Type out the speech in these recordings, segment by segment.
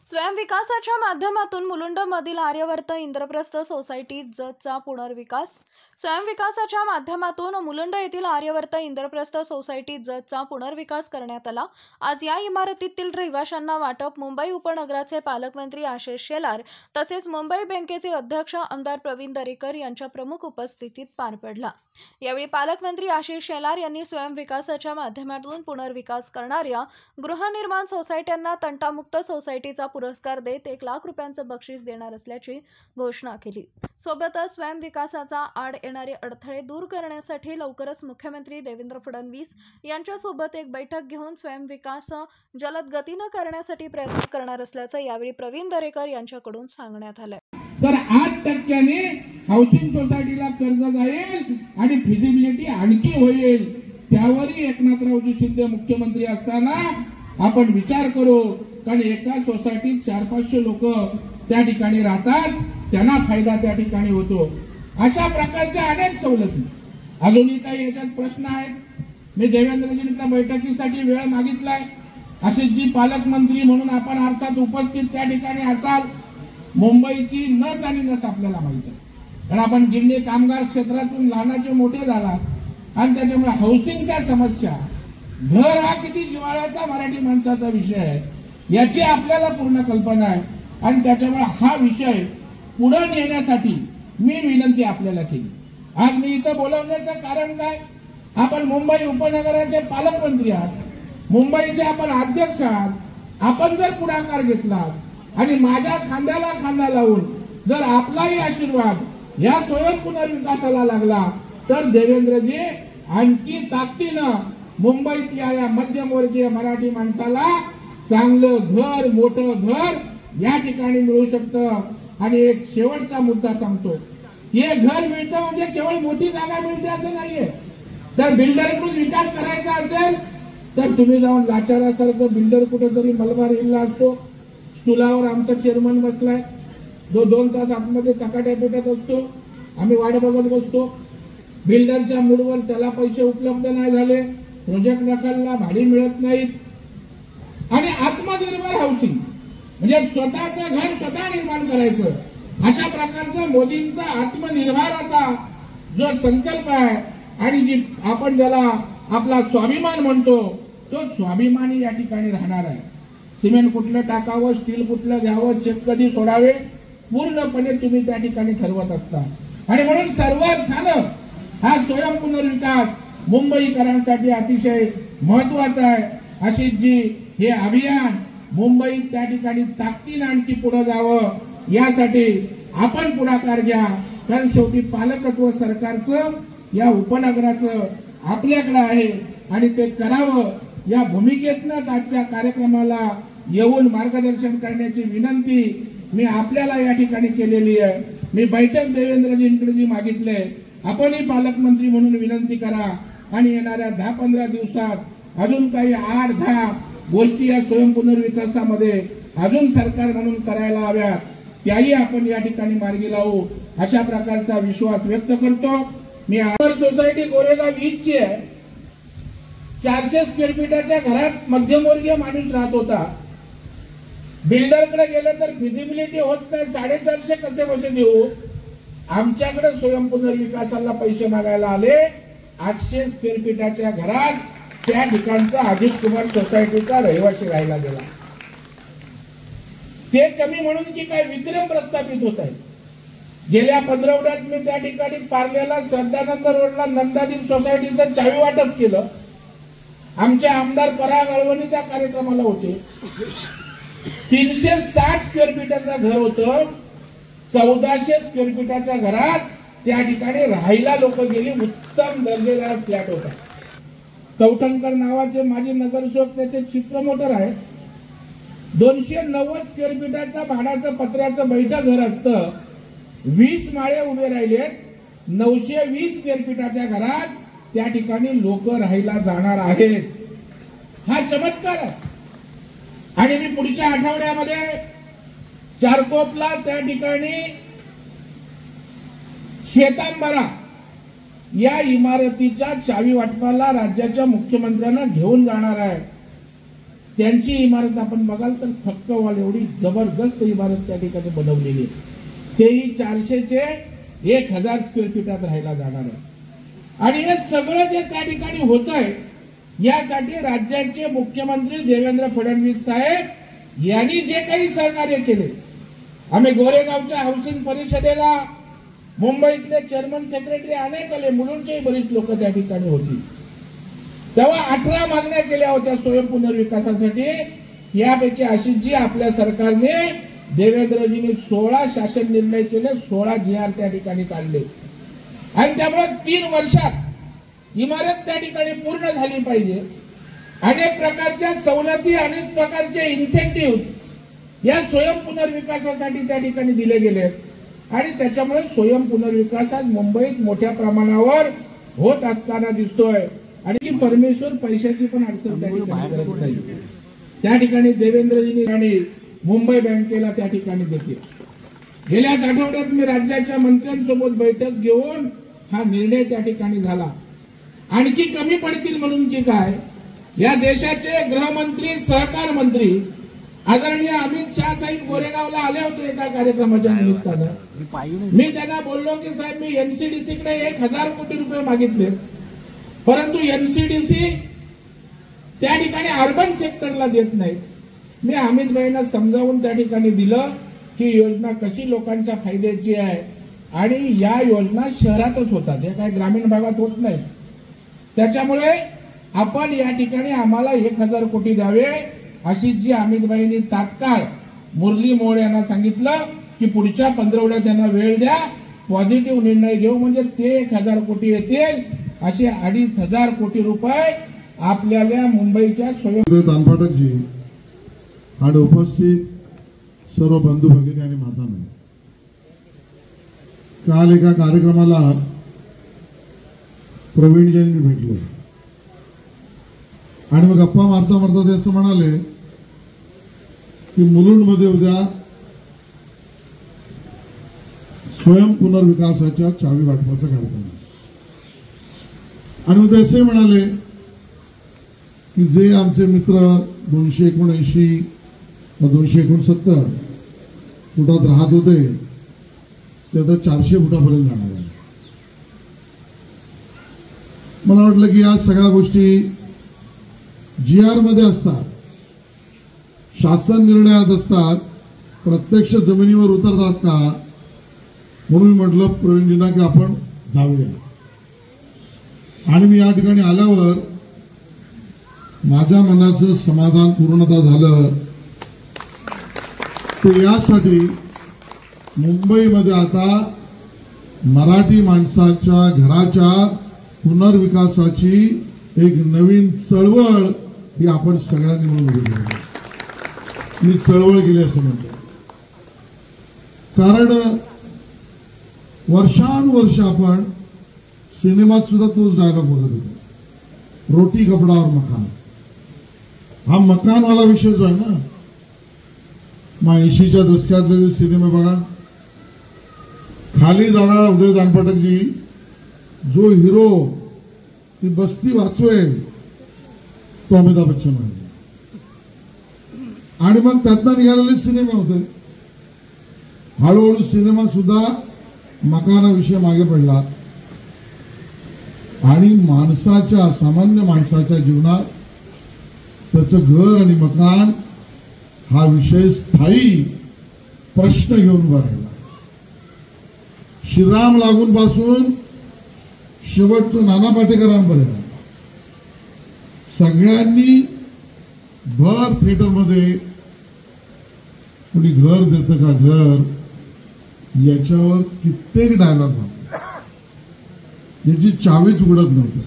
स्वयंविकासाच्या माध्यमातून मुलुंडमधील आर्यवर्त इंद्रप्रस्थ सोसायटी जतचा पुनर्विकास। स्वयंविकासाच्या माध्यमातून मुलुंड येथील आर्यवर्त इंद्रप्रस्थ सोसायटी जतचा पुनर्विकास करण्यात आला। आज या इमारतीतील रहिवाशांना वाटप मुंबई उपनगराचे पालकमंत्री आशिष शेलार तसेच मुंबई बँकेचे अध्यक्ष आमदार प्रवीण दरेकर यांच्या प्रमुख उपस्थितीत पार पडला। यावेळी पालकमंत्री आशिष शेलार यांनी स्वयंविकासाच्या माध्यमातून पुनर्विकास करणाऱ्या गृहनिर्माण सोसायट्यांना तंटामुक्त सोसायटीचा पुरस्कार देत 1 लाख रुपयांचे बक्षीस देणार असल्याची घोषणा केली। सोबतच स्वयंविकासाचा आड येणारे अडथळे दूर करण्यासाठी लवकरच मुख्यमंत्री देवेंद्र फडणवीस यांच्यासोबत एक बैठक घेऊन स्वयंविकास जलद गतीने करण्यासाठी प्रयत्न करणार असल्याचं यावेळी प्रवीण दरेकर यांच्याकडून सांगण्यात आलं। तर 8% हाऊसिंग सोसायटीला कर्ज जाईल आणि फिजिबिलिटी आणखी होईल। त्यावरही एकनाथरावजी शिंदे मुख्यमंत्री असताना आपण विचार करू, कारण एका सोसायटीत 400-500 लोक त्या ठिकाणी राहतात, त्यांना फायदा त्या ठिकाणी होतो। अशा प्रकारच्या अनेक सवलती अजूनही काही याच्यात प्रश्न आहेत। मी देवेंद्रजींना बैठकीसाठी वेळ मागितलाय। आशिषजी पालकमंत्री म्हणून आपण अर्थात उपस्थित त्या ठिकाणी असाल। मुंबईची नस आणि नस आपल्याला माहिती आहे, कारण आपण गिरणी कामगार क्षेत्रातून लहानाचे मोठे झाला आणि त्याच्यामुळे हाऊसिंगच्या समस्या, घर हा किती जिव्हाळ्याचा मराठी माणसाचा विषय आहे याची आपल्याला पूर्ण कल्पना आहे। आणि त्याच्यामुळे हा विषय पुढे नेण्यासाठी मी विनंती आपल्याला केली। आज मी इथं बोलवण्याचं कारण काय, आपण मुंबई उपनगराचे पालकमंत्री आहात, मुंबईचे आपण अध्यक्ष आहात। आपण जर पुढाकार घेतला आणि माझ्या खांद्याला खांदा लावून जर आपलाही आशीर्वाद या स्वयं पुनर्विकासाला लागला तर देवेंद्रजी आणखी ताकदीनं मुंबईतल्या या मध्यमवर्गीय मराठी माणसाला चांगलं घर, मोठं घर या ठिकाणी मिळू शकतं। आणि एक शेवटचा मुद्दा सांगतो, हे घर मिळतं म्हणजे केवळ मोठी जागा मिळते असं नाहीये। तर बिल्डरकडून विकास करायचा असेल तर तुम्ही जाऊन लाचारासारखं बिल्डर कुठेतरी मलबार हिलला असतो, स्टुलावर आमचा चेअरमन बसलाय, 2 तास आतमध्ये चकाट्या पेटत असतो, आम्ही वाट बघत बसतो। बिल्डरच्या मूडवर त्याला पैसे उपलब्ध नाही झाले, प्रोजेक्ट रखडला, भाडी मिळत नाहीत। आणि आत्मनिर्भर हाऊसिंग म्हणजे स्वतःचं घर स्वतः निर्माण करायचं, अशा प्रकारचा मोदींचा आत्मनिर्भराचा जो संकल्प आहे आणि जी आपण ज्याला आपला स्वाभिमान म्हणतो तो स्वाभिमानी या ठिकाणी राहणार आहे। सिमेंट कुठलं टाकावं, स्टील कुठलं घ्यावं, चेक कधी सोडावे, पूर्णपणे तुम्ही त्या ठिकाणी ठरवत असता। आणि म्हणून सर्व अर्थानं हा स्वयं पुनर्विकास मुंबईकरांसाठी अतिशय महत्वाचा आहे। आशिषजी हे अभियान मुंबईत त्या ठिकाणी ताकदीने आणखी पुढे जावं यासाठी आपण पुढाकार घ्या, कारण शेवटी पालकत्व सरकारचं या उपनगराचं आपल्याकडे आहे आणि ते करावं या भूमिकेतनंच आजच्या कार्यक्रमाला येऊन मार्गदर्शन करण्याची विनंती मी आपल्याला या ठिकाणी केलेली आहे। मी बैठक देवेंद्रजींकडे जी मागितले, आपणही पालकमंत्री म्हणून विनंती करा आणि येणाऱ्या 10-15 दिवसात अजून काही 8-10 गोष्टी या स्वयं पुनर्विकासामध्ये अजून सरकार म्हणून करायला हव्यात, त्याही आपण या ठिकाणी मार्गी लावू अशा प्रकारचा विश्वास व्यक्त करतो। मी आमर सोसायटी गोरेगाव 20 ची आहे। 400 स्क्वेअर फीटाच्या घरात मध्यमवर्गीय माणूस राहत होता। बिल्डरकडे गेलं तर फिजिबिलिटी होत नाही, 450 कसे बसे देऊ। आमच्याकडे स्वयं पुनर्विकासाला पैसे मागायला आले, 800 स्क्वेअर फीटाच्या घरात त्या ठिकाणचा अजित कुमार सोसायटीचा रहिवासी राहिला गेला। ते कमी म्हणून की काय विक्रम प्रस्थापित होत आहे। गेल्या 15 आठवड्यात मी त्या ठिकाणी पार्ल्याला श्रद्धानंद रोडला नंदादीप सोसायटीचं चावी वाटप केलं। आमचे आमदार पराग अळवणी त्या कार्यक्रमाला होते। 360 स्क्वेअर फीटाचं घर होतं, 1400 स्क्वेअर फीटाच्या घरात त्या ठिकाणी राहायला लोक गेली। उत्तम दर्जेदार फ्लॅट होता। कवठणकर नावाचे माजी नगरसेवक त्याचे चीफ प्रमोटर आहे। 290 स्क्वेअर फीटाच्या भाड्याचं पत्र्याचं बैठक घर असतं, 20 माळे उभे राहिलेत, 920 स्क्वेअर फीटाच्या घरात त्या ठिकाणी लोक राहायला जाणार आहेत। हा चमत्कार आहे। आणि मी पुढच्या आठवड्यामध्ये चारकोपला त्या ठिकाणी श्वेतांबरा या इमारतीच्या चावी वाटपाला राज्याच्या मुख्यमंत्र्यांना घेऊन जाणार आहे। त्यांची इमारत आपण बघाल तर थक्कवाल एवढी जबरदस्त इमारत त्या ठिकाणी बनवलेली आहे. तेही 400चे 1000 स्क्वेअर फीटात राहायला जाणार आहे. आणि हे सगळं जे त्या ठिकाणी होत आहे यासाठी राज्याचे मुख्यमंत्री देवेंद्र फडणवीस साहेब यांनी जे काही सहकार्य केले, आम्ही गोरेगावच्या हाऊसिंग परिषदेला मुंबईतले चेअरमन सेक्रेटरी अनेक आले, मुलुंडचेही बरीच लोक त्या ठिकाणी होती. तेव्हा 18 मागण्या केल्या होत्या स्वयं पुनर्विकासासाठी. यापैकी आशिषजी आपल्या सरकारने देवेंद्रजींनी 16 शासन निर्णय केले, 16 GR त्या ठिकाणी काढले. आणि त्यामुळे 3 वर्षात इमारत त्या ठिकाणी पूर्ण झाली पाहिजे. अनेक प्रकारच्या सवलती, अनेक प्रकारचे इन्सेंटिव्ह या स्वयं पुनर्विकासासाठी त्या ठिकाणी दिले गेले. आणि त्याच्यामुळे स्वयं पुनर्विकास आज मुंबईत मोठ्या प्रमाणावर होत असताना दिसतोय. आणि परमेश्वर पैशाची पण अडचण त्या ठिकाणी करत नाही. त्या ठिकाणी देवेंद्रजींनी आणि मुंबई बँकेला त्या ठिकाणी देते. गेल्याच आठवड्यात मी राज्याच्या मंत्र्यांसोबत बैठक घेऊन हा निर्णय त्या ठिकाणी झाला. आणखी कमी पडतील म्हणून की काय, या देशाचे गृहमंत्री, सहकार मंत्री आदरणीय अमित शाह साहेब गोरेगावला आले होते एका कार्यक्रमाच्या निमित्तानं. मी त्यांना बोललो की साहेब मी एनसीडीसी कडे 1000 कोटी रुपये मागितले, परंतु एनसीडीसी त्या ठिकाणी अर्बन सेक्टरला देत नाही. मी अमित भाईंना समजावून त्या ठिकाणी दिलं की योजना कशी लोकांच्या फायद्याची आहे आणि या योजना शहरातच होतात, हे काही ग्रामीण भागात होत नाही. त्याच्यामुळे आपण या ठिकाणी आम्हाला 1000 कोटी द्यावे. आशिषजी अमित भाईंनी तात्काळ मुरली मोहोळ यांना सांगितलं की पुढच्या 15 आठवड्यात त्यांना वेळ द्या, पॉझिटिव्ह निर्णय घेऊ, म्हणजे ते 1000 कोटी येतील. असे 2500 कोटी रुपये आपल्याला मुंबईच्या स्वयं दानपाटकजी आणि उपस्थित सर्व बंधू भगिनी आणि मातांनो, काल एका कार्यक्रमाला प्रवीणजींनी भेटले आणि मग गप्पा मारता मारता ते असं म्हणाले की मुलुंडमध्ये उद्या स्वयं पुनर्विकासाच्या चावी वाटपाचा कार्यक्रम आहे. आणि मग ते असे म्हणाले की जे आमचे मित्र 279 व 269 फुटात राहत होते ते आता 400 फुटापर्यंत जाणार आहे. मला वाटलं की या सगळ्या गोष्टी GR मध्ये असतात, शासन निर्णयात असतात, प्रत्यक्ष जमिनीवर उतरतात का, म्हणून म्हटलं प्रवीणजींना की आपण जाऊया. आणि मी या ठिकाणी आल्यावर माझ्या मनाचं समाधान पूर्णतः झालं. ते यासाठी मुंबईमध्ये आता मराठी माणसाच्या घराच्या पुनर्विकासाची एक नवीन चळवळ ही आपण सगळ्यांनी मिळून उभी केली. मी चळवळ केली असं म्हणतो, कारण वर्षानुवर्ष आपण सिनेमात सुद्धा तोच डायलॉग बघत होतो, रोटी कपडा और मकान. हा मकानवाला विषय जो आहे ना, मग 80च्या दशकातले जे सिनेमे बघा, खाली जाणारा उदय दानपाटकजी जो हिरो ती बस्ती वाचवेल तो अमिताभ बच्चन आहे. आणि मग त्यातनं निघालेले सिनेमे होते. हळूहळू सिनेमा सुद्धा मकानाविषयी मागे पडला आणि माणसाच्या, सामान्य माणसाच्या जीवनात त्याचं घर आणि मकान हा विषय स्थायी प्रश्न घेऊन उभा राहिला. श्रीराम लागून पासून शेवटचं नाना पाटेकरांपर्यंत सगळ्यांनी भर थिएटरमध्ये कुणी घर देतं का घर याच्यावर कित्येक डायलॉग होते, याची चावीच उघडत नव्हती.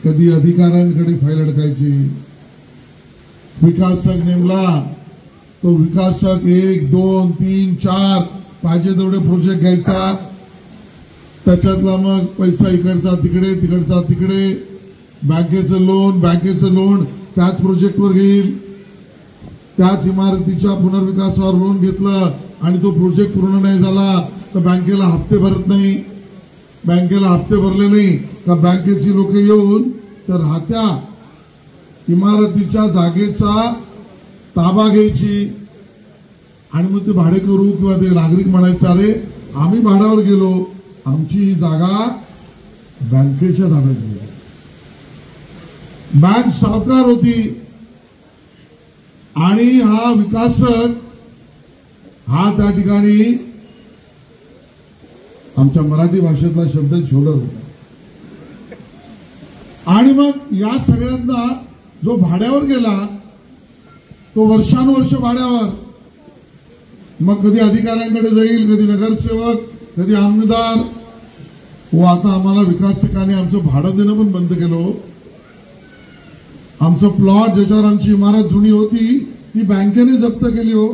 कधी अधिकाऱ्यांकडे फाईल अडकायची, विकासक नेमला तो विकासक 1, 2, 3, 4 पाहिजे तेवढे प्रोजेक्ट घ्यायचा, त्याच्यातला मग पैसा इकडचा तिकडे, तिकडचा तिकडे, बँकेचं लोन त्याच प्रोजेक्टवर घेईल, त्याच इमारतीच्या पुनर्विकासावर लोन घेतलं आणि तो प्रोजेक्ट पूर्ण नाही झाला तर बँकेला हप्ते भरत नाही. बँकेला हप्ते भरले नाही का बँकेची लोक येऊन तर राहत्या इमारतीच्या जागेचा ताबा घ्यायची आणि मग ते भाडे करू किंवा ते नागरिक म्हणायचं अरे आम्ही भाड्यावर गेलो, आमची जागा बँकेच्या ताब्यात गेली. बँक सावकार होती आणि हा विकासक हा त्या ठिकाणी आमच्या मराठी भाषेतला शब्द झोलर होता. आणि मग या सगळ्यांना जो भाड्यावर गेला तो वर्षानुवर्ष भाड्यावर, मग कधी अधिकाऱ्यांकडे जाईल, कधी नगरसेवक, कधी आमदार. आता आम्हाला विकासकाने आमचं भाडं देणं पण बंद केलं. आमचं प्लॉट ज्याच्यावर आमची इमारत जुनी होती ती बँकेने जप्त केली हो.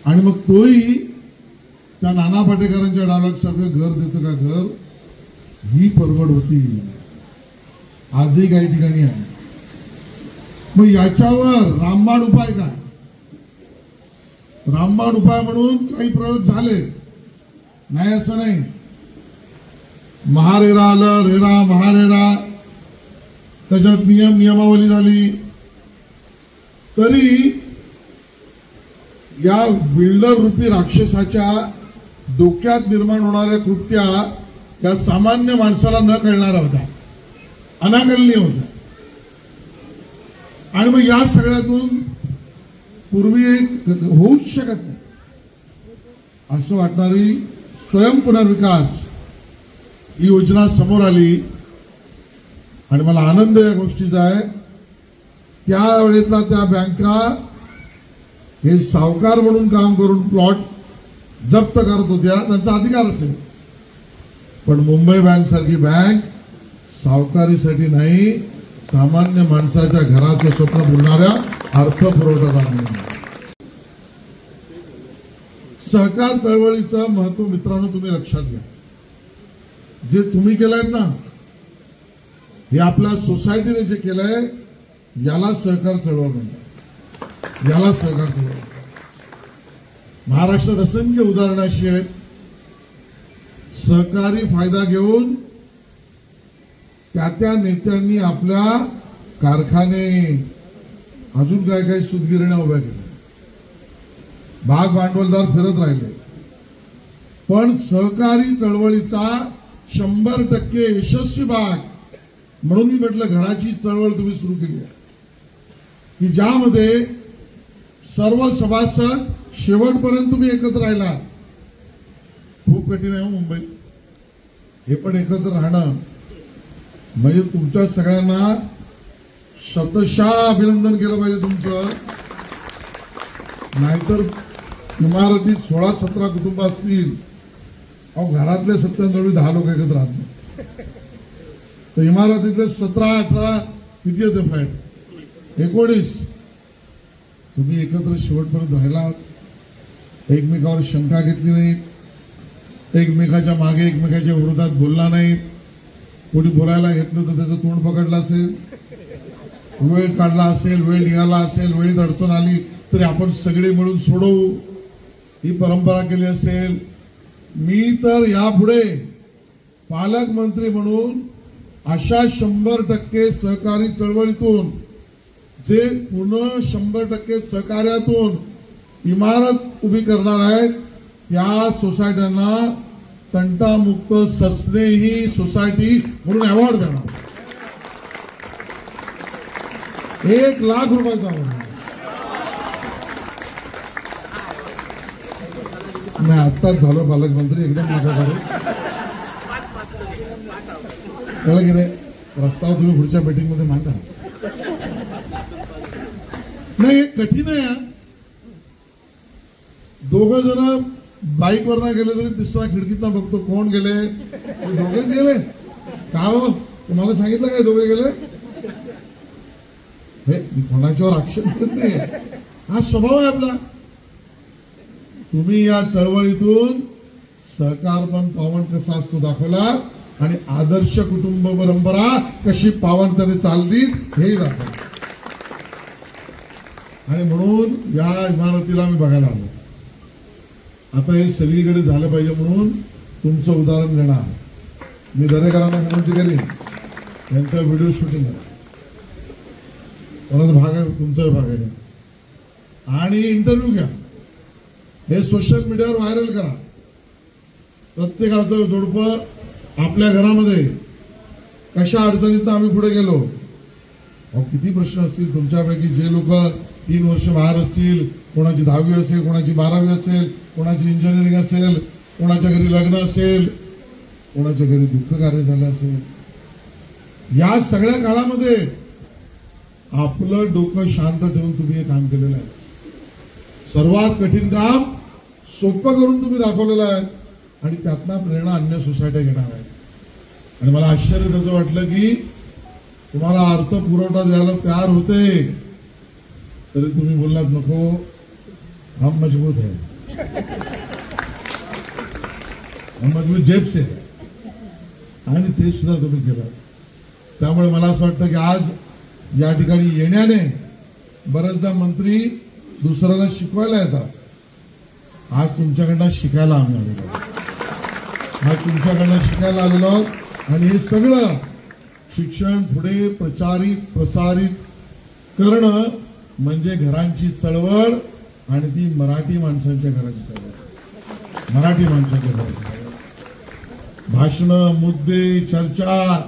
आणि मग तोही त्या नाना पाटेकरांच्या डायलॉग सारखं घर देतं का घर, ही परवड होती. आजही काही ठिकाणी आहे. मग याच्यावर रामबाण उपाय काय? रामबाण उपाय म्हणून काही प्रयोग झाले नाही असं नाही. महारेरा आलं, रेरा महारेरा, त्याच्यात नियमावली झाली. तरी या बिल्डर रूपी राक्षसाच्या डोक्यात निर्माण होणाऱ्या कृत्या या सामान्य माणसाला न कळणारा होता, अनाकलनीय होता. आणि मग या सगळ्यातून पूर्वी होऊच शकत नाही असं वाटणारी स्वयंपुनर्विकास ही योजना समोर आली. आणि मला आनंद या गोष्टीचा आहे, त्यावेळेला त्या बँका हे सावकार म्हणून काम करून प्लॉट जप्त करत होत्या, त्यांचा अधिकार असेल. पण मुंबई बँक सारखी बँक सावकारीसाठी नाही, सामान्य माणसाच्या घराचं स्वप्न बोलणाऱ्या अर्थपुरवठादारांना. सहकार चळवळीचं महत्व मित्रांनो तुम्ही लक्षात घ्या. जे तुम्ही केलंय ना, हे आपल्या सोसायटीने जे केलंय याला सहकार चळवळ म्हणतात. याला सहकार चळवळ. महाराष्ट्रात असंख्य उदाहरणं अशी आहेत, सहकारी फायदा घेऊन त्या नेत्यांनी आपल्या कारखाने अजून काय काय सूतगिरण्या उभ्या केल्या, भाग भांडवलदार फिरत राहिले. पण सहकारी चळवळीचा 100% यशस्वी भाग म्हणून मी म्हटलं घराची चळवळ तुम्ही सुरू केली आहे, की ज्यामध्ये सर्व सभासद शेवटपर्यंत तुम्ही एकत्र राहिला. खूप कठीण आहे मुंबई, हे पण एकत्र राहणं म्हणजे तुमच्या सगळ्यांना शतशः अभिनंदन केलं पाहिजे तुमचं. नाहीतर इमारतीत 16-17 कुटुंब असतील, अहो घरातले 97-10 लोक एकत्र राहत नाही, तर इमारतीतले 17-18 किती येते फ्लॅट 19. तुम्ही एकत्र शेवटपर्यंत राहिलात, एकमेकावर शंका घेतली नाहीत, एकमेकाच्या मागे एकमेकाच्या विरोधात बोलला नाहीत. कोणी बोलायला घेतलं तर त्याचं तोंड पकडलं असेल, वेळ काढला असेल, वेळ निघाला असेल, वेळीत अडचण आली तरी आपण सगळे मिळून सोडवू, ही परंपरा केली असेल. मी तर यापुढे पालकमंत्री म्हणून अशा 100% सहकारी चळवळीतून जे पुन्हा 100% सहकार्यातून इमारत उभी करणार आहेत त्या सोसायट्यांना तंटामुक्त सस्नेही सोसायटी म्हणून अवॉर्ड देणार. 1 लाख रुपयाचा अवॉर्ड. नाही आत्ताच झालो पालकमंत्री, एकदम नका करू. कळलं की नाही? प्रस्ताव तुम्ही पुढच्या मीटिंग मध्ये मांडा. नाही कठीण आहे. दोघं जण बाईकवर ना गेले तरी तिसरा खिडकीतनं बघतो कोण गेले, दोघेच गेले का हो? तुम्हाला सांगितलं काय दोघे गेले? हे कोणाच्यावर आक्षेप घेत नाही, हा स्वभाव आहे आपला. तुम्ही या चळवळीतून सहकार पण पावन कसा असतो दाखवला आणि आदर्श कुटुंब परंपरा कशी पावनतेने चालली हे दाखवलं. आणि म्हणून या इमारतीला मी बघायला आलो. आता हे सगळीकडे झालं पाहिजे म्हणून तुमचं उदाहरण देणार. मी दरेकरांना विनंती केली, यांचं व्हिडिओ शूटिंग करा. कोणाचा भाग आहे, तुमचा भाग आहे का? आणि इंटरव्ह्यू घ्या, हे सोशल मीडियावर व्हायरल करा. प्रत्येकाचं जोडपं आपल्या घरामध्ये कशा अडचणीत आम्ही पुढे गेलो. अहो किती प्रश्न असतील तुमच्यापैकी, जे लोक 3 वर्ष बाहेर असतील, कोणाची 10वी असेल, कोणाची 12वी असेल, कोणाची इंजिनिअरिंग असेल, कोणाच्या घरी लग्न असेल, कोणाच्या घरी दुःख कार्य झालं असेल. या सगळ्या काळामध्ये आपलं डोकं शांत ठेवून तुम्ही हे काम केलेलं आहे. सर्वात कठीण काम सोपं करून तुम्ही दाखवलेलं आहे आणि त्यातनं प्रेरणा अन्य सोसायट्या घेणार आहे. आणि मला आश्चर्य त्याचं वाटलं की तुम्हाला अर्थ पुरवठा द्यायला तयार होते, तरी तुम्ही बोललात नको, हम मजबूत है, हम मजबूत जेब से, आणि ते सुद्धा तुम्ही केलं. त्यामुळे मला असं वाटतं की आज या ठिकाणी येण्याने बरेचदा मंत्री दुसऱ्याला शिकवायला येतात. आज तुमच्याकडनं शिकायला आम्ही आलेलो, आज तुमच्याकडनं शिकायला आलेलो. आणि हे सगळं शिक्षण पुढे प्रसारित करणं म्हणजे घरांची चळवळ, आणि ती मराठी माणसांच्या घराची चळवळ, मराठी माणसांच्या घराची चळवळ. भाषणं, मुद्दे, चर्चा,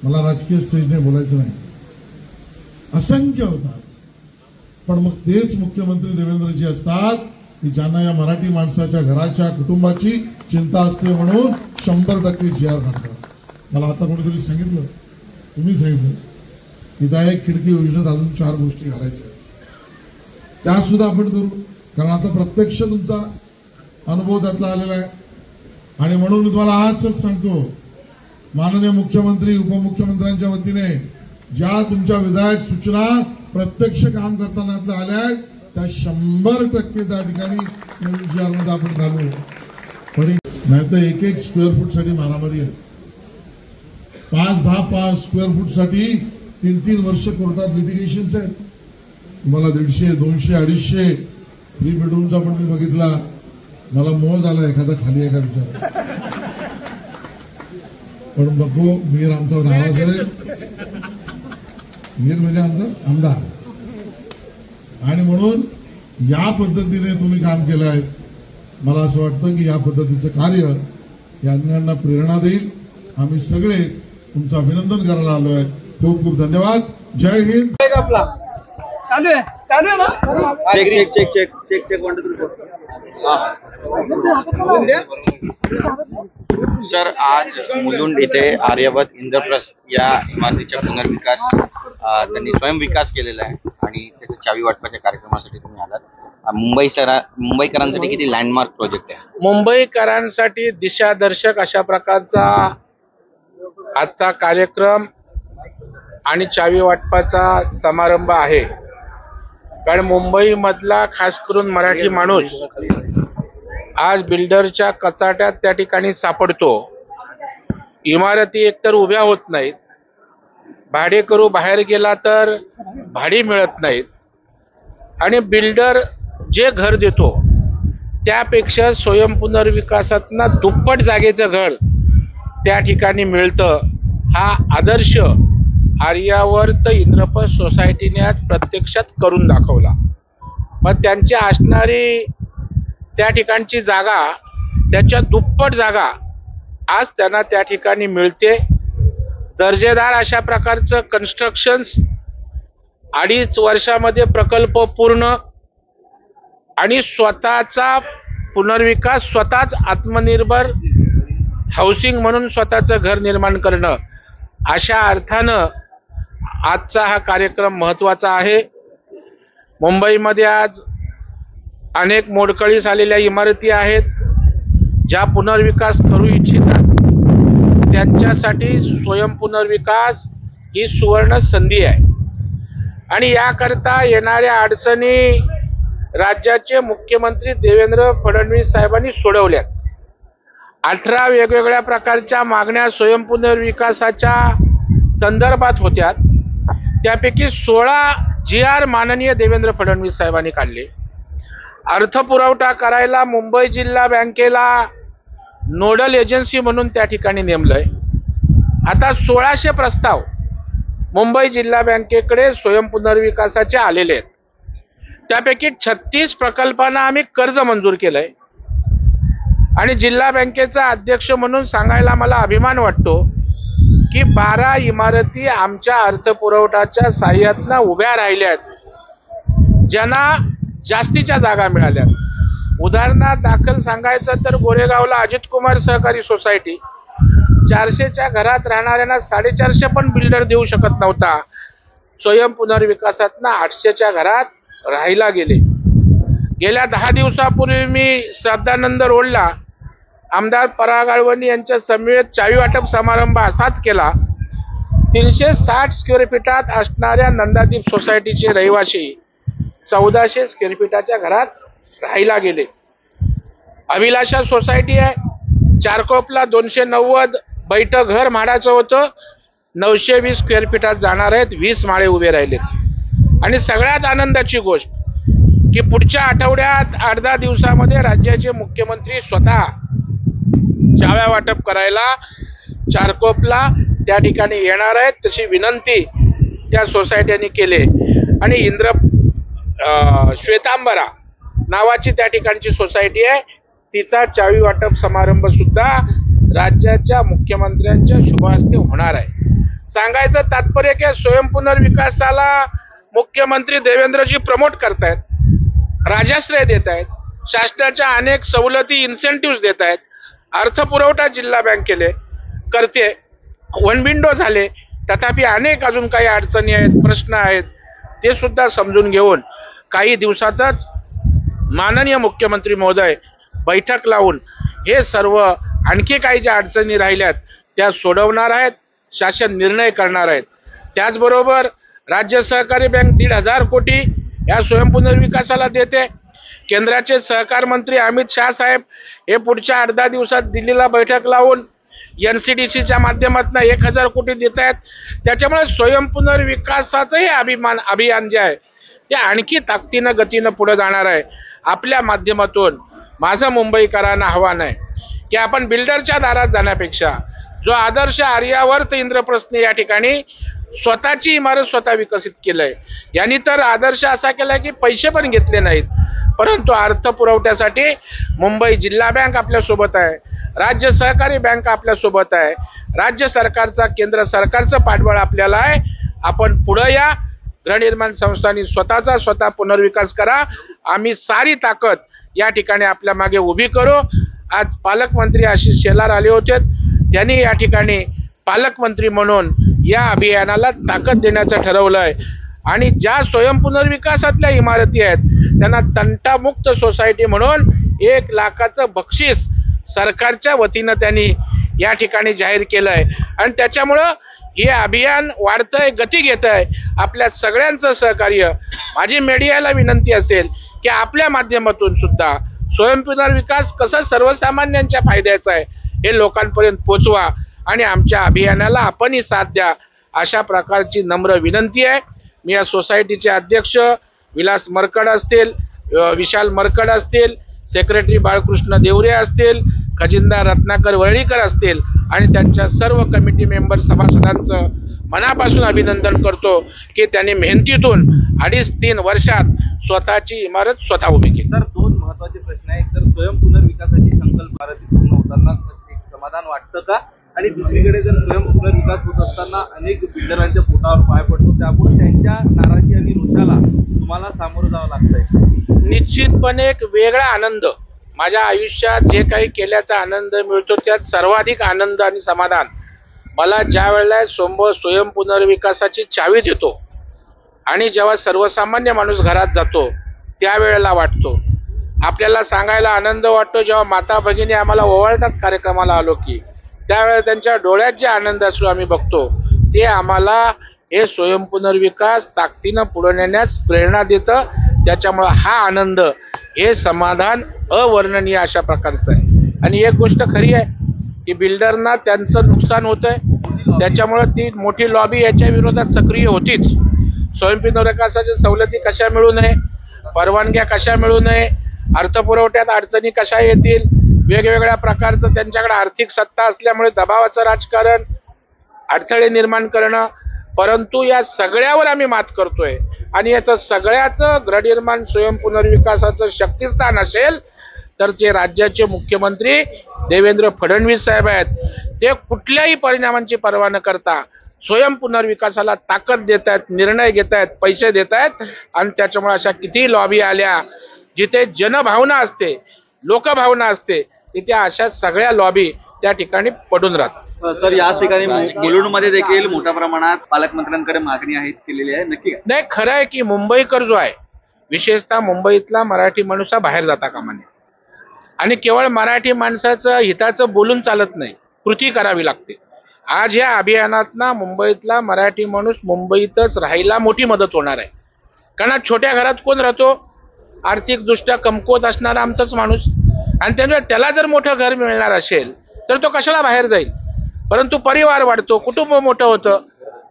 मला राजकीय स्टेजने बोलायचं नाही, असंख्य होतात. पण मग तेच मुख्यमंत्री देवेंद्रजी असतात की ज्यांना या मराठी माणसाच्या घराच्या कुटुंबाची चिंता असते, म्हणून 100% GR काढतात. मला आता कोणीतरी सांगितलं, तुम्ही सांगितलं की त्या एक खिडकी योजनेत अजून 4 गोष्टी घालायच्या, त्या सुद्धा आपण करू. कारण आता प्रत्यक्ष तुमचा अनुभव त्यातला आलेला आहे. आणि म्हणून मी तुम्हाला आजच सांगतो, माननीय मुख्यमंत्री उपमुख्यमंत्र्यांच्या वतीने ज्या तुमच्या विधायक सूचना प्रत्यक्ष काम करताना आल्या त्या 100% त्या ठिकाणी GR मध्ये आपण घालू. पण नाही तर 1 स्क्वेअर फूट साठी मारामारी आहे. 5-10 स्क्वेअर फूट साठी 3 वर्ष कोर्टात लिटिगेशन्स आहेत. तुम्हाला 150, 200, 250 3 बेडरूमचा पण मी बघितला, मला मोह झाला एखादा खाली आहे का विचार. पण बघू, मीर आमचा नाराज आहे, मीर म्हणजे आमचा आमदार. आणि म्हणून या पद्धतीने तुम्ही काम केलं आहे. मला असं वाटतं की या पद्धतीचं कार्य या अन्यांना प्रेरणा देईल. आम्ही सगळेच तुमचं अभिनंदन करायला आलो आहे. खूप खूप धन्यवाद. जय हिंद. आपला चालू आहे ना. चेक 1 2 3 सर, आज मुलुंड इथे आर्यवत इंद्रप्रस्थ या इमारतीचा पुनर्विकास त्यांनी स्वयंविकास केलेला आहे आणि त्याच्या चावी वाटपाच्या कार्यक्रमासाठी तुम्ही आलात. मुंबईकरांसाठी किती लँडमार्क प्रोजेक्ट आहे? मुंबईकरांसाठी दिशादर्शक अशा प्रकारचा आजचा कार्यक्रम आणि चावी वाटपाचा समारंभ आहे. कारण मुंबई मधला खास करून मराठी माणूस आज बिल्डरच्या कचाट्यात त्या ठिकाणी सापडतो. इमारती एकतर उभ्या होत नाहीत, भाडेकरू बाहेर गेला तर भाडी मिळत नाहीत, आणि बिल्डर जे घर देतो त्यापेक्षा स्वयंपुनर्विकासातनं दुप्पट जागेचं घर त्या ठिकाणी मिळतं. हा आदर्श आर्यावर्त इंद्रप्रस्थ सोसायटीने आज प्रत्यक्षात करून दाखवला. मग त्यांची असणारी त्या ठिकाणची जागा, त्याच्या दुप्पट जागा आज त्यांना त्या ठिकाणी मिळते. दर्जेदार अशा प्रकारचं कन्स्ट्रक्शन्स 2.5 वर्षामध्ये प्रकल्प पूर्ण, आणि स्वतःचा पुनर्विकास, स्वतःच आत्मनिर्भर हाऊसिंग म्हणून स्वतःचं घर निर्माण करणं, अशा अर्थानं आजचा हा कार्यक्रम महत्त्वाचा आहे. मुंबईमध्ये आज अनेक मोडकळीस आलेल्या इमारती आहेत, ज्या पुनर्विकास करू इच्छितात त्यांच्यासाठी स्वयंपुनर्विकास ही सुवर्ण संधी आहे. आणि याकरता येणाऱ्या अडचणी राज्याचे मुख्यमंत्री देवेंद्र फडणवीस साहेबांनी सोडवल्यात. 18 वेगवेगळ्या प्रकारच्या मागण्या स्वयंपुनर्विकासाच्या संदर्भात होत्या. त्यापैकी 16 GR माननीय देवेंद्र फडणवीस साहेबांनी काढले. अर्थपुरवठा करायला मुंबई जिल्हा बँकेला नोडल एजन्सी म्हणून त्या ठिकाणी नेमलंय. आता 1600 प्रस्ताव मुंबई जिल्हा बँकेकडे स्वयंपुनर्विकासाचे आलेले आहेत. त्यापैकी 36 प्रकल्पांना आम्ही कर्ज मंजूर केलंय आणि जिल्हा बँकेचा अध्यक्ष म्हणून सांगायला मला अभिमान वाटतो की 12 इमारती आमच्या अर्थपुरवठाच्या साह्यातनं उभ्या राहिल्यात, ज्यांना जास्तीच्या जागा मिळाल्या. उदाहरणार्थ दाखल सांगायचं तर गोरेगावला अजित कुमार सहकारी सोसायटी 400च्या घरात राहणाऱ्यांना 450 पण बिल्डर देऊ शकत नव्हता. स्वयंपुनर्विकासातनं 800च्या घरात राहायला गेले. गेल्या 10 दिवसापूर्वी मी श्रद्धानंद रोडला आमदार पराग अळवणी यांच्या समवेत चावी वाटप समारंभ असाच केला. 360 स्क्वेअर फीटात असणाऱ्या नंदादीप सोसायटीचे रहिवासी 1400 स्क्वेअर फीटाच्या घरात राहायला गेले. अभिलाषा सोसायटी आहे, चारकोपला 290 बैठक घर म्हाडाचं होतं, 920 स्क्वेअर फीटात जाणार आहेत, 20 माळे उभे राहिलेत. आणि सगळ्यात आनंदाची गोष्ट की पुढच्या आठवड्यात 8-10 दिवसामध्ये राज्याचे मुख्यमंत्री स्वतः चाव्या वाटप करायला चारकोपला त्या ठिकाणी येणार आहेत, तशी विनंती त्या सोसायटीने केली. आणि श्वेतांबरा नावाची त्या ठिकाणची सोसायटी आहे, तिचा चावी वाटप समारंभ सुद्धा राज्याच्या मुख्यमंत्र्यांच्या शुभहस्ते होणार आहे. सांगायचं तात्पर्य की स्वयंपुनर्विकासाला मुख्यमंत्री देवेंद्रजी प्रमोट करतायत, राजाश्रय देत आहेत, शासनाच्या अनेक सवलती इन्सेंटिव्ह देत आहेत. अर्थपुरवठा जिल्हा बँकेले करते, वन विंडो झाले, तथापि अनेक अजून काही अडचणी आहेत, प्रश्न आहेत, ते सुद्धा समजून घेऊन काही दिवसातच माननीय मुख्यमंत्री महोदय बैठक लावून हे सर्व आणखी काही ज्या अडचणी राहिल्यात त्या सोडवणार आहेत, शासन निर्णय करणार आहेत. त्याचबरोबर राज्य सहकारी बँक 1,500 कोटी या स्वयंपुनर्विकासाला देते. केंद्राचे सहकार मंत्री अमित शाह साहेब हे पुढच्या 8-10 दिवसात दिल्लीला बैठक लावून NCDCच्या माध्यमातून 1,000 कोटी देत आहेत. त्याच्यामुळे स्वयंपुनर्विकासाचंही अभियान जे आहे ते आणखी ताकदीनं गतीनं पुढे जाणार आहे. आपल्या माध्यमातून माझं मुंबईकरांना आव्हान आहे की आपण बिल्डरच्या दारात जाण्यापेक्षा जो आदर्श आर्यावर्त इंद्रप्रस्थने या ठिकाणी स्वतःची इमारत स्वतः विकसित केलंय, यांनी तर आदर्श असा केलाय की पैसे पण घेतले नाहीत, परंतु अर्थपुरवठ्यासाठी मुंबई जिल्हा बँक आपल्या सोबत आहे, राज्य सहकारी बँक आपल्या सोबत आहे, राज्य सरकारचा केंद्र सरकारचं पाठबळ आपल्याला आहे. आपण पुढे या, गृहनिर्माण संस्थांनी स्वतः पुनर्विकास करा. आम्ही सारी ताकद या ठिकाणी आपल्या मागे उभी करू. आज पालकमंत्री आशिष शेलार आले होते, त्यांनी या ठिकाणी पालकमंत्री म्हणून या अभियानाला ताकद देण्याचं ठरवलंय. आणि ज्या स्वयंपुनर्विकासातल्या इमारती आहेत त्यांना तंटामुक्त सोसायटी म्हणून 1 लाखाचं बक्षीस सरकारच्या वतीनं त्यांनी या ठिकाणी जाहीर केलंय. आणि त्याच्यामुळं हे अभियान वाढतंय, गती घेतंय. आपल्या सगळ्यांचं सहकार्य, माझी मीडियाला विनंती असेल की आपल्या माध्यमातून सुद्धा स्वयंपुनर्विकास कसं सर्वसामान्यांच्या फायद्याचा आहे हे लोकांपर्यंत पोचवा आणि आमच्या अभियानाला आपणही साथ द्या, अशा प्रकारची नम्र विनंती आहे. मी या सोसायटीचे अध्यक्ष विलास मरकड असतील, विशाल मरकड असतील, सेक्रेटरी बाळकृष्ण देवरे असतील, खजिनदार रत्नाकर वरळीकर असतील आणि त्यांच्या सर्व कमिटी मेंबर सभासदांचं मनापासून अभिनंदन करतो की त्यांनी मेहनतीतून 2.5-3 वर्षात स्वतःची इमारत स्वतः उभी केली. सर, 2 महत्वाचे प्रश्न आहेत. तर स्वयंपुनर्विकासाची संकल्पना पूर्ण होताना एक समाधान वाटतं का? आणि दुसरीकडे जर स्वयंपुनर्विकास होत असताना अनेक बिल्डरांच्या पोटावर पाय पडतो, त्यामुळे त्यांच्या नाराजी आणि रोषाला तुम्हाला सामोरं जावं लागतंय. निश्चितपणे एक वेगळा आनंद, माझ्या आयुष्यात जे काही केल्याचा आनंद मिळतो त्यात सर्वाधिक आनंद आणि समाधान मला ज्या वेळेला स्वयंपुनर्विकासाची चावी देतो आणि जेव्हा सर्वसामान्य माणूस घरात जातो त्यावेळेला वाटतो. आपल्याला सांगायला आनंद वाटतो जेव्हा माता भगिनी आम्हाला ओवाळतात कार्यक्रमाला आलो की, त्यावेळेला त्यांच्या डोळ्यात जे आनंद असतो आम्ही बघतो, ते आम्हाला हे स्वयंपुनर्विकास ताकदीनं पुढे नेण्यास प्रेरणा देतं. त्याच्यामुळे हा आनंद, हे समाधान अवर्णनीय अशा प्रकारचं आहे. आणि एक गोष्ट खरी आहे की बिल्डरना त्यांचं नुकसान होतंय, त्याच्यामुळे ती मोठी लॉबी याच्या विरोधात सक्रिय होतीच. स्वयंपुनर्विकासाच्या सवलती कशा मिळू नये, परवानग्या कशा मिळू नये, अर्थपुरवठ्यात अडचणी कशा येतील, वेगवेगळ्या प्रकारचं त्यांच्याकडे आर्थिक सत्ता असल्यामुळे दबावाचं राजकारण, अडथळे निर्माण करणं, परंतु या सगळ्यावर आम्ही मात करतोय आणि याचं सगळ्याचं गृहनिर्माण स्वयं पुनर्विकासाचं शक्तिस्थान असेल तर जे राज्याचे मुख्यमंत्री देवेंद्र फडणवीस साहेब आहेत, ते कुठल्याही परिणामांची पर्वा न करता स्वयं पुनर्विकासाला ताकद देत आहेत, निर्णय घेत आहेत, पैसे देत आहेत आणि त्याच्यामुळे अशा किती लॉबी आल्या जिथे जनभावना असते, लोकभावना असते, तिथे अशा सगळ्या लॉबी त्या ठिकाणी पडून राहतात. सर, याच ठिकाणी मुलुंडमध्ये देखील मोठ्या प्रमाणात पालकमंत्र्यांकडे मागणी आहे केलेली आहे, नक्की काय? नाही, खरं आहे की मुंबईकर जो आहे, विशेषतः मुंबईतला मराठी माणूस हा बाहेर जाता कामा नये आणि केवळ मराठी माणसाचं हिताचं बोलून चालत नाही, कृती करावी लागते. आज या अभियानातनं मुंबईतला मराठी माणूस मुंबईतच राहायला मोठी मदत होणार आहे. कारण छोट्या घरात कोण राहतो? आर्थिकदृष्ट्या कमकुवत असणारा आमचाच माणूस, आणि त्याला जर मोठं घर मिळणार असेल तर तो कशाला बाहेर जाईल? परंतु परिवार वाढतो, कुटुंब मोठं होतं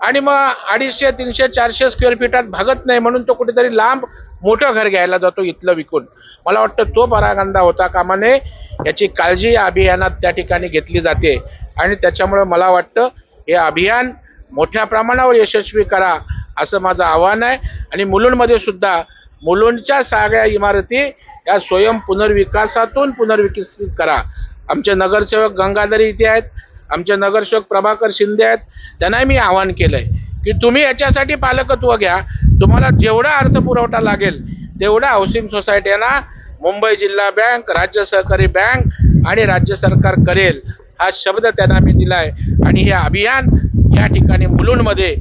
आणि मग 250, 300, 400 स्क्वेअर फीटात भागत नाही म्हणून तो कुठेतरी लांब मोठं घर घ्यायला जातो इथलं विकून. मला वाटतं तो परागंदा होता कामा नये. याची काळजी या अभियानात त्या ठिकाणी घेतली जाते आणि त्याच्यामुळे मला वाटतं हे अभियान मोठ्या प्रमाणावर यशस्वी करा असं माझं आव्हान आहे. आणि मुलुंडमध्ये सुद्धा मुलुंडच्या सगळ्या इमारती या स्वयं पुनर्विकासातून पुनर्विकसित करा. आमचे नगरसेवक गंगाधरी इथे आहेत, आमचे नगरसेवक प्रभाकर शिंदे आहेत, त्यांनाही मी आवाहन केलंय की तुम्ही याच्यासाठी पालकत्व घ्या. तुम्हाला जेवढा अर्थपुरवठा लागेल तेवढा हाऊसिंग सोसायट्यांना मुंबई जिल्हा बँक, राज्य सहकारी बँक आणि राज्य सरकार करेल हा शब्द त्यांना मी दिलाय. आणि हे अभियान या ठिकाणी मुलुंडमध्ये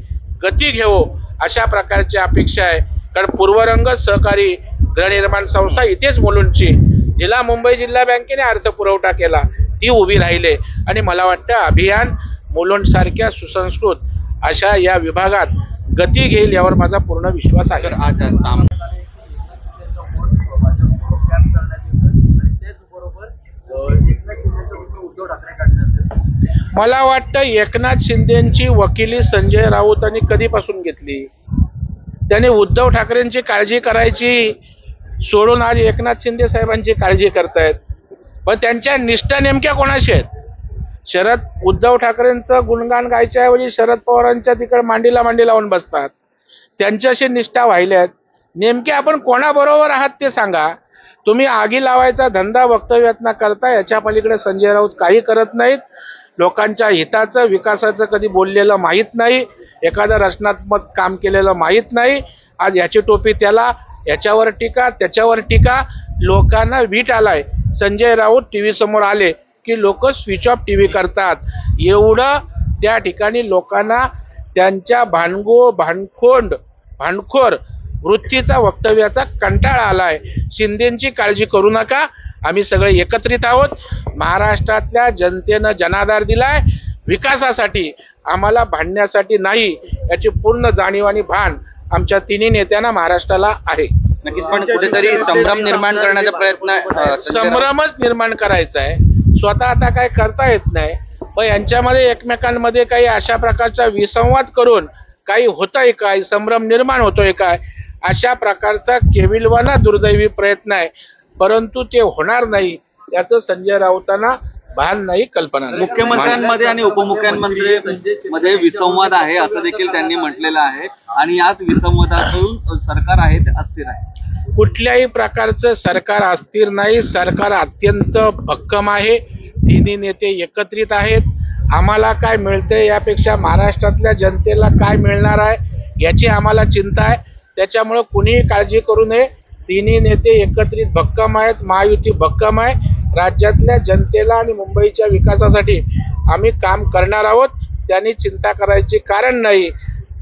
गती घेऊ अशा प्रकारची अपेक्षा आहे. कारण पूर्वरंग सहकारी गृहनिर्माण संस्था इथेच मुलुंडची, जिला मुंबई जिल्हा बँकेने अर्थपुरवठा केला, ती उभी राहिले आणि मला वाटतं अभियान मुलुंड सारख्या सुसंस्कृत अशा या विभागात गती घेईल यावर माझा पूर्ण विश्वास आहे. आज मला वाटतं एकनाथ शिंदेची वकिली संजय राऊतांनी कधीपासून घेतली? त्याने उद्धव ठाकरेंची काळजी करायची सोडून आज एकनाथ शिंदे साहेबांची काळजी करतायत. पण त्यांच्या निष्ठा नेमक्या कोणाशी आहेत? उद्धव ठाकरेंचं गुणगान गायच्या ऐवजी शरद पवारांच्या तिकडे मांडीला मांडी लावून बसतात. त्यांच्याशी निष्ठा वाहिल्यात. नेमके आपण कोणाबरोबर आहात ते सांगा. तुम्ही आगी लावायचा धंदा वक्तव्यात न करता याच्या पलीकडे संजय राऊत काही करत नाहीत. लोकांच्या हिताचं, विकासाचं कधी बोललेलं माहीत नाही, एखादं रचनात्मक काम केलेलं माहीत नाही. आज याची टोपी त्याला, याच्यावर टीका, त्याच्यावर टीका. लोकांना वीट आलाय. संजय राऊत टीव्ही समोर आले की लोक स्विच ऑफ टीव्ही करतात. एवढं त्या ठिकाणी लोकांना त्यांच्या भांडखोर वृत्तीचा, वक्तव्याचा कंटाळा आलाय. शिंदेची काळजी करू नका, आम्ही सगळे एकत्रित आहोत. महाराष्ट्रातल्या जनतेनं जनाधार दिलाय विकासासाठी, आम्हाला भांडण्यासाठी नाही, याची पूर्ण जाणीव आणि भान आमच्या तिन्ही नेत्यांना महाराष्ट्राला आहे. नक्कीच, पण कुठेतरी संभ्रम निर्माण करण्याचा प्रयत्न, संभ्रमच निर्माण करायचा आहे. स्वतः आता काय करता येत नाही, पण यांच्यामध्ये एकमेकांमध्ये काही अशा प्रकारचा विसंवाद करून काही होतंय काय, संभ्रम निर्माण होतोय काय, अशा प्रकारचा केविलवाना दुर्दैवी प्रयत्न आहे. परंतु ते होणार नाही याचं संजय राऊतांना भान नाही, कल्पना नाही. मुख्यमंत्र्यांमध्ये आणि उपमुख्यमंत्र्यांमध्ये विसंवाद आहे असं देखील त्यांनी म्हटलेलं आहे आणि याच विसंवादातून सरकार आहे ते अस्थिर आहे. कुठल्याही प्रकारचं सरकार अस्थिर नाही. सरकार अत्यंत भक्कम आहे. तिन्ही नेते एकत्रित आहेत. आम्हाला काय मिळतंय यापेक्षा महाराष्ट्रातल्या जनतेला काय मिळणार आहे याची आम्हाला चिंता आहे. त्याच्यामुळे कुणीही काळजी करू नये. तिन्ही नेते एकत्रित भक्कम आहेत. महायुती भक्कम आहे. राज्यातल्या जनतेला आणि मुंबईच्या विकासासाठी आम्ही काम करणार आहोत. त्यांनी चिंता करायची कारण नाही.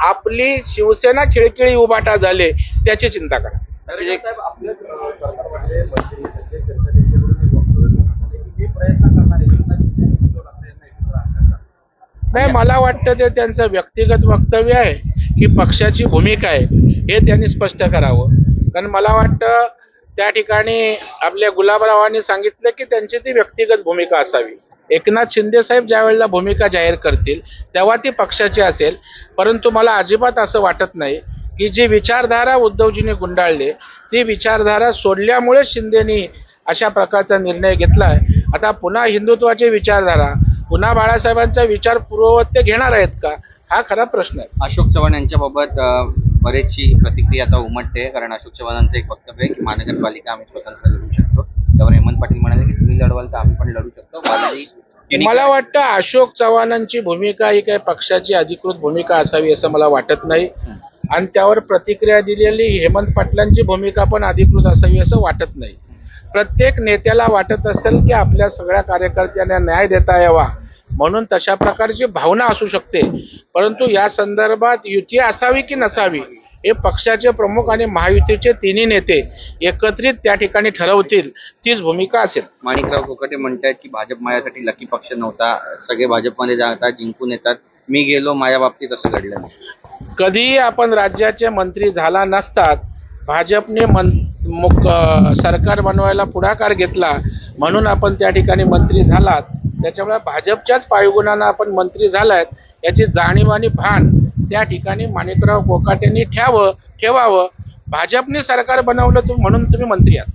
आपली शिवसेना खिळखिळी उभाटा झाले त्याची चिंता करा. नाही, मला वाटतं ते त्यांचं व्यक्तिगत वक्तव्य आहे की पक्षाची भूमिका आहे हे त्यांनी स्पष्ट करावं. कारण मला वाटतं त्या ठिकाणी आपल्या गुलाबरावांनी सांगितलं की त्यांची ती व्यक्तिगत भूमिका असावी. एकनाथ शिंदे साहेब ज्या वेळेला भूमिका जाहीर करतील तेव्हा ती पक्षाची असेल. परंतु मला अजिबात असं वाटत नाही की जी विचारधारा उद्धवजींनी गुंडाळली ती विचारधारा सोडल्यामुळे शिंदेनी अशा प्रकारचा निर्णय घेतलाय. आता पुन्हा हिंदुत्वाची विचारधारा, पुन्हा बाळासाहेबांचा विचार पूर्ववत ते घेणार आहेत का हा खरा प्रश्न आहे. अशोक चव्हाण यांच्याबाबत बरेचशी प्रतिक्रिया आता उमटते, कारण अशोक चव्हाणांचं एक वक्तव्य आहे की महानगरपालिका आम्ही स्वतंत्र लढू शकतो. त्यावर हेमंत पाटील म्हणाले की तुम्ही लढवाल तर आम्ही पण लढू शकतो. मला वाटतं अशोक चव्हाणांची भूमिका ही काही पक्षाची अधिकृत भूमिका असावी असं मला वाटत नाही, आणि त्यावर प्रतिक्रिया दिलेली हेमंत पाटलांची भूमिका पण अधिकृत असावी असं वाटत नाही. प्रत्येक नेत्याला वाटत असेल की आपल्या सगळ्या कार्यकर्त्यांना न्याय देता यावा म्हणून तशा प्रकारची भावना असू शकते, परंतु या संदर्भात युती असावी की नसावी हे पक्षाचे प्रमुख आणि महायुतीचे तिन्ही नेते एकत्रित त्या ठिकाणी ठरवतील, तीच भूमिका असेल. माणिकराव कोकाटे म्हणतात की भाजप माझ्यासाठी लकी पक्ष नव्हता, सगळे भाजपमध्ये जातात, जिंकून येतात, मी गेलो, माझ्या बाबतीत असं घडलं नाही. कधीही आपण राज्याचे मंत्री झाला नसतात, भाजपने सरकार बनवायला पुढाकार घेतला म्हणून आपण त्या ठिकाणी मंत्री झालात. त्याच्यामुळे भाजपच्याच पायगुणानं आपण मंत्री झालात याची जाणीव आणि भान त्या ठिकाणी माणिकराव कोकाटेंनी ठेवावं. भाजपने सरकार बनवलं म्हणून तुम्ही मंत्री आहात.